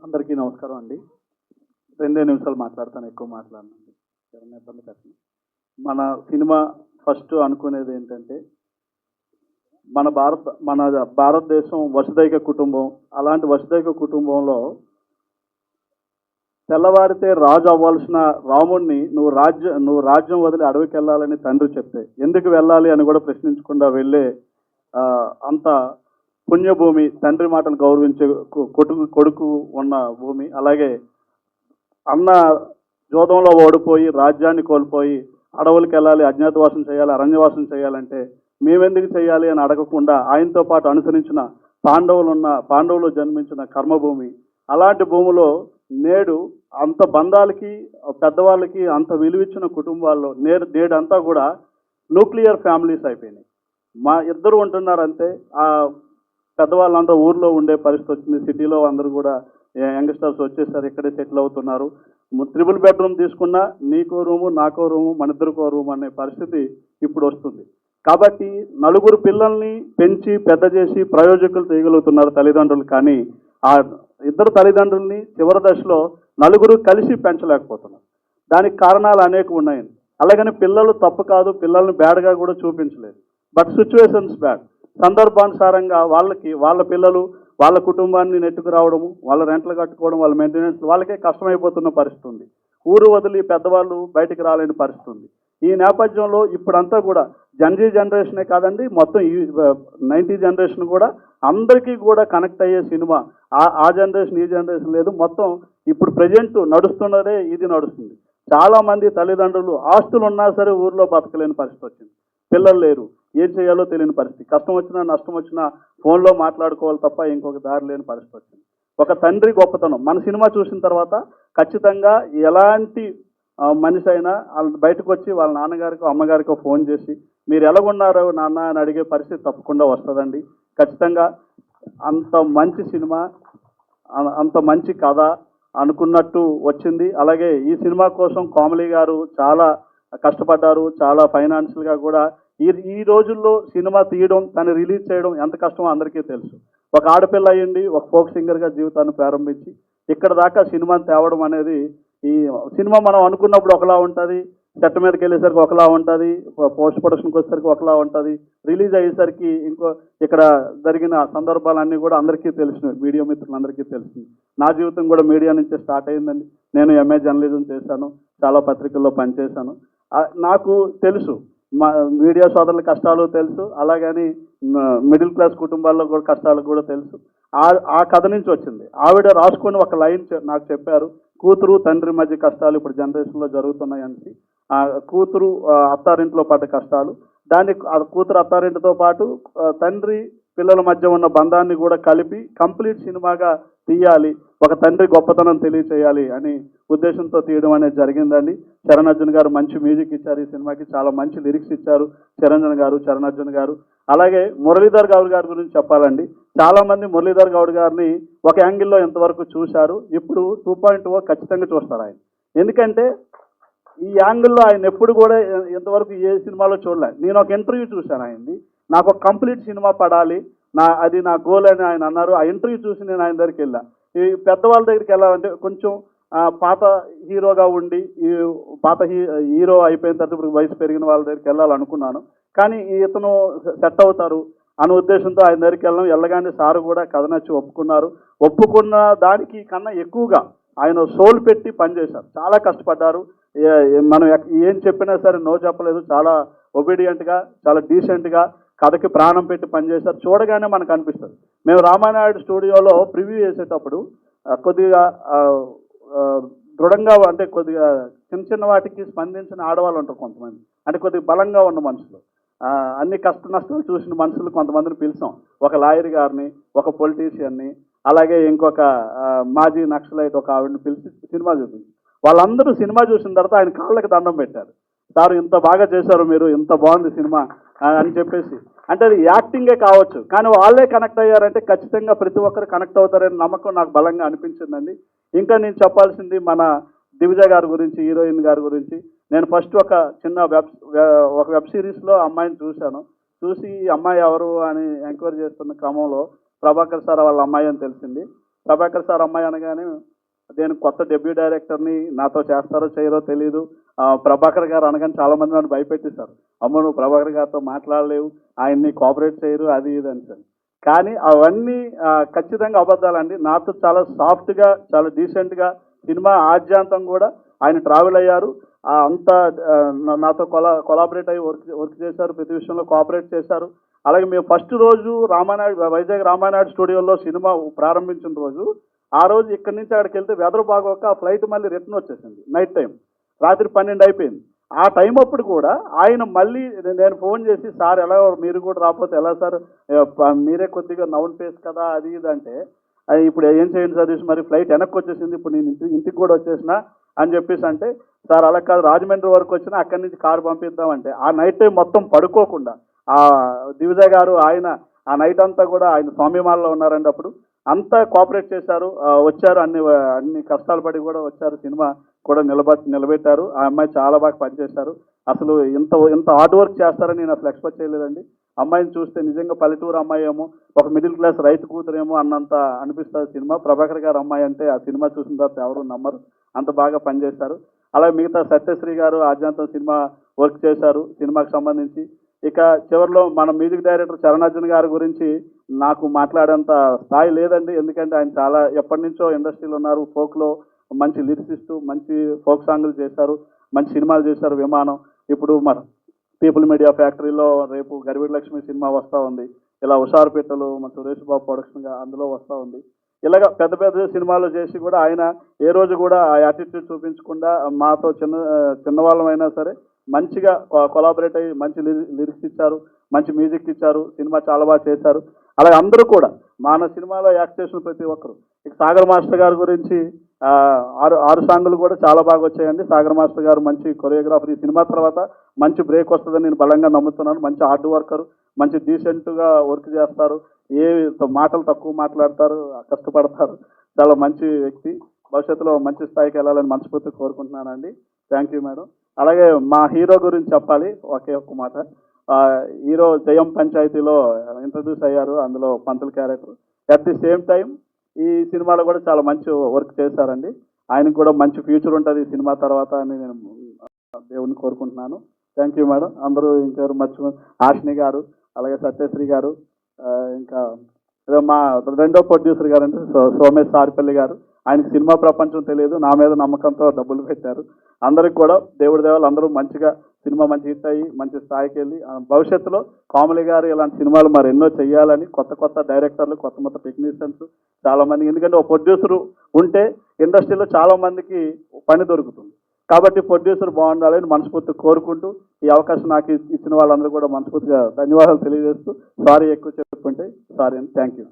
అందరికీ నమస్కారం అండి. 2 నిమిషాలు మాట్లాడతాను, ఎక్కువ మాట్లాడనండి. ఎవరైనా ఇబ్బంది పెట్టను. మన సినిమా ఫస్ట్ అనుకునేది ఏంటంటే, మన భారతదేశం వసుదైక కుటుంబం. అలాంటి వసుదైక కుటుంబంలో తెల్లవారితే రాజు అవ్వాల్సిన రాముడిని నువ్వు రాజ్యం వదిలి అడవికి వెళ్ళాలని తండ్రి చెప్తే, ఎందుకు వెళ్ళాలి అని కూడా ప్రశ్నించకుండా వెళ్ళే అంత పుణ్యభూమి, తండ్రి మాటలు గౌరవించే కొడుకు ఉన్న భూమి. అలాగే అన్న జోదంలో ఓడిపోయి రాజ్యాన్ని కోల్పోయి అడవులకు వెళ్ళాలి, అజ్ఞాతవాసం చేయాలి, అరణ్యవాసం చేయాలంటే మేమెందుకు చేయాలి అని అడగకుండా ఆయనతో పాటు అనుసరించిన పాండవులు జన్మించిన కర్మభూమి. అలాంటి భూమిలో నేడు అంత బంధాలకి, పెద్దవాళ్ళకి అంత విలువిచ్చిన కుటుంబాల్లో నేడంతా కూడా న్యూక్లియర్ ఫ్యామిలీస్ అయిపోయినాయి. మా ఇద్దరు ఉంటున్నారంటే ఆ పెద్దవాళ్ళంతా ఊర్లో ఉండే పరిస్థితి వచ్చింది. సిటీలో అందరూ కూడా యంగ్స్టర్స్ వచ్చేసారు, ఇక్కడే సెటిల్ అవుతున్నారు. 3 బెడ్రూమ్ తీసుకున్నా నీకో రూము, నాకో రూము, మన ఇద్దరికో రూమ్ అనే పరిస్థితి ఇప్పుడు వస్తుంది. కాబట్టి నలుగురు పిల్లల్ని పెంచి పెద్ద చేసి ప్రయోజకులు చేయగలుగుతున్నారు తల్లిదండ్రులు. కానీ ఆ ఇద్దరు తల్లిదండ్రుల్ని చివరి దశలో నలుగురు కలిసి పెంచలేకపోతున్నారు. దానికి కారణాలు అనేక ఉన్నాయండి. అలాగని పిల్లలు తప్పు కాదు, పిల్లల్ని బ్యాడ్గా కూడా చూపించలేదు. But situations bad. సందర్భానుసారంగా వాళ్ళ పిల్లలు వాళ్ళ కుటుంబాన్ని నెట్టుకు రావడము, వాళ్ళ రెంట్లు కట్టుకోవడం, వాళ్ళ మెయింటెనెన్స్ వాళ్ళకే కష్టమైపోతున్న పరిస్థితి ఉంది. ఊరు వదిలి పెద్దవాళ్ళు బయటికి రాలేని పరిస్థితి ఉంది. ఈ నేపథ్యంలో ఇప్పుడంతా కూడా జనరేషనే కాదండి, మొత్తం ఈ 90 జనరేషన్ కూడా అందరికీ కూడా కనెక్ట్ అయ్యే సినిమా. ఆ జనరేషన్ ఈ జనరేషన్ లేదు, మొత్తం ఇప్పుడు ప్రజెంట్ నడుస్తున్నదే ఇది నడుస్తుంది. చాలామంది తల్లిదండ్రులు ఆస్తులు ఉన్నా సరే ఊర్లో బతకలేని పరిస్థితి వచ్చింది. పిల్లలు లేరు, ఏం చేయాలో తెలియని పరిస్థితి. కష్టం వచ్చినా నష్టం వచ్చినా ఫోన్లో మాట్లాడుకోవాలి తప్ప ఇంకొక దారి లేని పరిస్థితి వచ్చింది. ఒక తండ్రి గొప్పతనం మన సినిమా చూసిన తర్వాత ఖచ్చితంగా ఎలాంటి మనిషి అయినా బయటకు వచ్చి వాళ్ళ నాన్నగారికో అమ్మగారికో ఫోన్ చేసి మీరు ఎలాగున్నారో నాన్న అని అడిగే పరిస్థితి తప్పకుండా వస్తుందండి. ఖచ్చితంగా అంత మంచి సినిమా, అంత మంచి కథ అనుకున్నట్టు వచ్చింది. అలాగే ఈ సినిమా కోసం కోమలి గారు చాలా కష్టపడ్డారు. చాలా ఫైనాన్షియల్గా కూడా ఈ రోజుల్లో సినిమా తీయడం, దాన్ని రిలీజ్ చేయడం ఎంత కష్టమో అందరికీ తెలుసు. ఒక ఆడపిల్ల అయ్యండి ఒక ఫోక్ సింగర్గా జీవితాన్ని ప్రారంభించి ఇక్కడ దాకా సినిమాని తేవడం అనేది, ఈ సినిమా మనం అనుకున్నప్పుడు ఒకలా ఉంటుంది, సెట్ మీదకి వెళ్ళేసరికి ఒకలా ఉంటుంది, పోస్ట్ ప్రొడక్షన్కి వచ్చేసరికి ఒకలా ఉంటుంది, రిలీజ్ అయ్యేసరికి ఇక్కడ జరిగిన సందర్భాలన్నీ కూడా అందరికీ తెలిసినవి, మీడియా మిత్రులందరికీ తెలిసింది. నా జీవితం కూడా మీడియా నుంచే స్టార్ట్ అయిందండి. నేను ఎంఏ జర్నలిజం చేశాను, చాలా పత్రికల్లో పనిచేశాను. నాకు తెలుసు మా మీడియా సోదరుల కష్టాలు తెలుసు, అలాగని మిడిల్ క్లాస్ కుటుంబాల్లో కూడా కష్టాలు కూడా తెలుసు. ఆ కథ నుంచి వచ్చింది. ఆవిడ రాసుకొని ఒక లైన్ నాకు చెప్పారు, కూతురు తండ్రి మధ్య కష్టాలు ఇప్పుడు జనరేషన్లో జరుగుతున్నాయని. ఆ కూతురు అత్తారింట్లో పడ్డ కష్టాలు, కూతురు అత్తారింటితో పాటు తండ్రి పిల్లల మధ్య ఉన్న బంధాన్ని కూడా కలిపి కంప్లీట్ సినిమాగా తీయాలి, ఒక తండ్రి గొప్పతనం తెలియచేయాలి అని ఉద్దేశంతో తీయడం అనేది జరిగిందండి. చరణ్ అర్జున్ గారు మంచి మ్యూజిక్ ఇచ్చారు ఈ సినిమాకి, చాలా మంచి లిరిక్స్ ఇచ్చారు చరణ్ అర్జున్ గారు. అలాగే మురళీధర్ గౌడ్ గారి గురించి చెప్పాలండి. చాలామంది మురళీధర్ గౌడ్ గారిని ఒక యాంగిల్లో ఇంతవరకు చూశారు, ఇప్పుడు 2.0 ఖచ్చితంగా చూస్తారు ఆయన. ఎందుకంటే ఈ యాంగిల్లో ఆయన ఎప్పుడు కూడా ఇంతవరకు ఏ సినిమాలో చూడలే. నేను ఒక ఇంటర్వ్యూ చూశాను ఆయనది, నాకు ఒక కంప్లీట్ సినిమా పడాలి, అది నా గోల్ అని ఆయన అన్నారు. ఆ ఇంటర్వ్యూ చూసి నేను ఆయన దగ్గరికి వెళ్ళా. ఈ పెద్దవాళ్ళ దగ్గరికి వెళ్ళాలంటే కొంచెం పాత హీరోగా ఉండి, ఈ పాత హీరో అయిపోయిన తర్వాత ఇప్పుడు వయసు పెరిగిన వాళ్ళ దగ్గరికి వెళ్ళాలనుకున్నాను. కానీ ఇతను సెట్ అవుతారు అనే ఉద్దేశంతో ఆయన దగ్గరికి వెళ్ళగానే సారు కూడా కథ నచ్చి ఒప్పుకున్నారు. ఒప్పుకున్న దానికి కన్నా ఎక్కువగా ఆయన సోల్ పెట్టి పనిచేశారు, చాలా కష్టపడ్డారు. మనం ఏం చెప్పినా సరే నో చెప్పలేదు, చాలా ఒబీడియంట్గా, చాలా డీసెంట్గా కథకి ప్రాణం పెట్టి పనిచేశారు. చూడగానే మనకు అనిపిస్తుంది. మేము రామానాయుడు స్టూడియోలో ప్రివ్యూ చేసేటప్పుడు కొద్దిగా దృఢంగా, అంటే కొద్దిగా చిన్న వాటికి స్పందించిన ఆడవాళ్ళు ఉంటారు కొంతమంది, అంటే కొద్దిగా బలంగా ఉన్న మనుషులు, అన్ని కష్ట నష్టాలు చూసిన మనుషులు కొంతమందిని పిలిచాం. ఒక లాయర్ గారిని, ఒక పొలిటీషియన్ని, అలాగే ఇంకొక మాజీ నక్సలైట్ ఒక ఆవిడని పిలిచి సినిమా చూపించి, వాళ్ళందరూ సినిమా చూసిన తర్వాత ఆయన కాళ్ళకి దండం పెట్టారు. సార్ ఇంత బాగా చేశారు మీరు, ఇంత బాగుంది సినిమా అని చెప్పేసి. అంటే అది యాక్టింగే కావచ్చు, కానీ వాళ్ళే కనెక్ట్ అయ్యారంటే ఖచ్చితంగా ప్రతి ఒక్కరు కనెక్ట్ అవుతారనే నమ్మకం నాకు బలంగా అనిపించిందండి. ఇంకా నేను చెప్పాల్సింది మన దివిజ గారి గురించి, హీరోయిన్ గారి గురించి. నేను ఫస్ట్ ఒక చిన్న వెబ్ సిరీస్లో అమ్మాయిని చూశాను. చూసి ఈ అమ్మాయి ఎవరు అని ఎంక్వైరీ చేస్తున్న క్రమంలో ప్రభాకర్ సార్ వాళ్ళ అమ్మాయి అని తెలిసింది. ప్రభాకర్ సార్ అమ్మాయి అనగానే నేను కొత్త డెబ్యూ డైరెక్టర్ని, నాతో చేస్తారో చేయరో తెలియదు. ప్రభాకర్ గారు అనగానే చాలా మంది నన్ను భయపెట్టేశారు. అమ్మ నువ్వు ప్రభాకర్ గారితో మాట్లాడలేవు, ఆయన్ని కోఆపరేట్ చేయరు, అది ఇది అని సార్. కానీ అవన్నీ ఖచ్చితంగా అబద్ధాలండి. నాతో చాలా సాఫ్ట్గా, చాలా డీసెంట్గా సినిమా ఆద్యాంతం కూడా ఆయన ట్రావెల్ అయ్యారు. అంతా నాతో కొలాబరేట్ అయ్యి వర్క్ చేశారు, ప్రతి విషయంలో కోఆపరేట్ చేశారు. అలాగే మేము ఫస్ట్ రోజు వైజాగ్ రామానాయుడు స్టూడియోలో సినిమా ప్రారంభించిన రోజు, ఆ రోజు ఇక్కడి నుంచి అక్కడికి వెళ్తే వెదర్ బాగోక ఆ ఫ్లైట్ మళ్ళీ రిటర్న్ వచ్చేసింది. నైట్ టైం, రాత్రి 12 అయిపోయింది. ఆ టైం అప్పుడు కూడా ఆయన మళ్ళీ నేను ఫోన్ చేసి, సార్ ఎలా, మీరు కూడా రాకపోతే ఎలా సార్, మీరే కొద్దిగా నౌన్ ఫేస్ కదా, అది ఇది అంటే, ఇప్పుడు ఏం చేయండి సతీష్, మరి ఫ్లైట్ వెనక్కి వచ్చేసింది, ఇప్పుడు నేను ఇంటికి కూడా వచ్చేసిన అని చెప్పేసి అంటే, సార్ అలా కాదు, రాజమండ్రి వరకు వచ్చినా అక్కడి నుంచి కారు పంపిద్దామంటే, ఆ నైట్ టైం మొత్తం పడుకోకుండా ఆ దివిజ గారు ఆయన ఆ నైట్ అంతా కూడా ఆయన స్వామిమాలలో ఉన్నారండి. అప్పుడు అంతా కోఆపరేట్ చేశారు, వచ్చారు, అన్ని కష్టాలు పడి కూడా వచ్చారు, సినిమా కూడా నిలబెట్టారు. ఆ అమ్మాయి చాలా బాగా పనిచేశారు. అసలు ఇంత హార్డ్ వర్క్ చేస్తారని నేను అసలు ఎక్స్పెక్ట్ చేయలేదండి. అమ్మాయిని చూస్తే నిజంగా పల్లెటూరు అమ్మాయి ఏమో, ఒక మిడిల్ క్లాస్ రైతు కూతురేమో అన్నంత అనిపిస్తుంది సినిమా. ప్రభాకర్ గారు అమ్మాయి అంటే ఆ సినిమా చూసిన తర్వాత ఎవరు నమ్మరు, అంత బాగా పనిచేశారు. అలాగే మిగతా సత్యశ్రీ గారు ఆద్యాంతం సినిమా వర్క్ చేశారు సినిమాకి సంబంధించి. ఇక చివరిలో మన మ్యూజిక్ డైరెక్టర్ చరణార్జున్ గారి గురించి నాకు మాట్లాడేంత స్థాయి లేదండి. ఎందుకంటే ఆయన చాలా ఎప్పటి నుంచో ఇండస్ట్రీలో ఉన్నారు. ఫోక్లో మంచి లిరిసిస్టు, మంచి ఫోక్ సాంగులు చేశారు, మంచి సినిమాలు చేశారు. విమానం, ఇప్పుడు మన పీపుల్ మీడియా ఫ్యాక్టరీలో రేపు గరివిడి లక్ష్మి సినిమా వస్తూ ఉంది. ఇలా హుషారుపేటలు మన సురేష్ బాబు ప్రొడక్షన్గా అందులో వస్తూ ఉంది. ఇలాగ పెద్ద పెద్ద సినిమాలు చేసి కూడా ఆయన ఏ రోజు కూడా ఆ యాటిట్యూడ్ చూపించకుండా మాతో చిన్నవాళ్ళమైనా సరే మంచిగా కొలాబరేట్ అయ్యి మంచి లిరిక్స్ ఇచ్చారు, మంచి మ్యూజిక్ ఇచ్చారు, సినిమా చాలా బాగా చేశారు. అలాగే అందరూ కూడా మన సినిమాలో యాక్ట్ చేసిన ప్రతి ఒక్కరు. ఇక సాగర్ మాస్టర్ గారి గురించి ఆరు సాంగులు కూడా చాలా బాగా వచ్చాయండి. సాగర్ మాస్టర్ గారు మంచి కొరియోగ్రాఫర్. ఈ సినిమా తర్వాత మంచి బ్రేక్ వస్తుందని నేను బలంగా నమ్ముతున్నాను. మంచి హార్డ్ వర్కరు, మంచి డీసెంట్గా వర్క్ చేస్తారు, ఏ మాటలు తక్కువ మాట్లాడతారు, కష్టపడతారు. చాలా మంచి వ్యక్తి. భవిష్యత్తులో మంచి స్థాయికి వెళ్ళాలని మనస్ఫూర్తిగా కోరుకుంటున్నానండి. Thank you madam. అలాగే మా హీరో గురించి చెప్పాలి ఒకే ఒక్క మాట. హీరో జయం పంచాయతీలో ఇంట్రడ్యూస్ అయ్యారు, అందులో పంతులు character. At the same time ఈ సినిమాలో కూడా చాలా మంచి వర్క్ చేశారండి. ఆయనకు కూడా మంచి ఫ్యూచర్ ఉంటుంది ఈ సినిమా తర్వాత అని నేను దేవుని కోరుకుంటున్నాను. Thank you madam. అందరూ ఇంకెవరు ఆష్ని గారు, అలాగే సత్యశ్రీ గారు, ఇంకా మా రెండో ప్రొడ్యూసర్ గారు అంటే సోమేష్ సారిపల్లి గారు. ఆయనకి సినిమా ప్రపంచం తెలియదు, నా మీద నమ్మకంతో డబ్బులు పెట్టారు. అందరికి కూడా దేవుడి దేవాలు అందరూ మంచిగా సినిమా మంచి హిట్ అయ్యి మంచి స్థాయికి వెళ్ళి భవిష్యత్తులో కామెడీ గారు ఇలాంటి సినిమాలు మరి ఎన్నో చేయాలని కొత్త డైరెక్టర్లు, కొత్త టెక్నీషియన్స్ చాలా మంది, ఎందుకంటే ఒక ప్రొడ్యూసర్ ఉంటే ఇండస్ట్రీలో చాలా మందికి పని దొరుకుతుంది. కాబట్టి ప్రొడ్యూసర్ బాగుండాలని మనస్ఫూర్తిగా కోరుకుంటూ ఈ అవకాశం నాకు ఇచ్చిన వాళ్ళందరూ కూడా మనస్ఫూర్తిగా ధన్యవాదాలు తెలియజేస్తూ, సారీ ఎక్కువ చెప్పుకుంటే సారీ అండి. Thank you.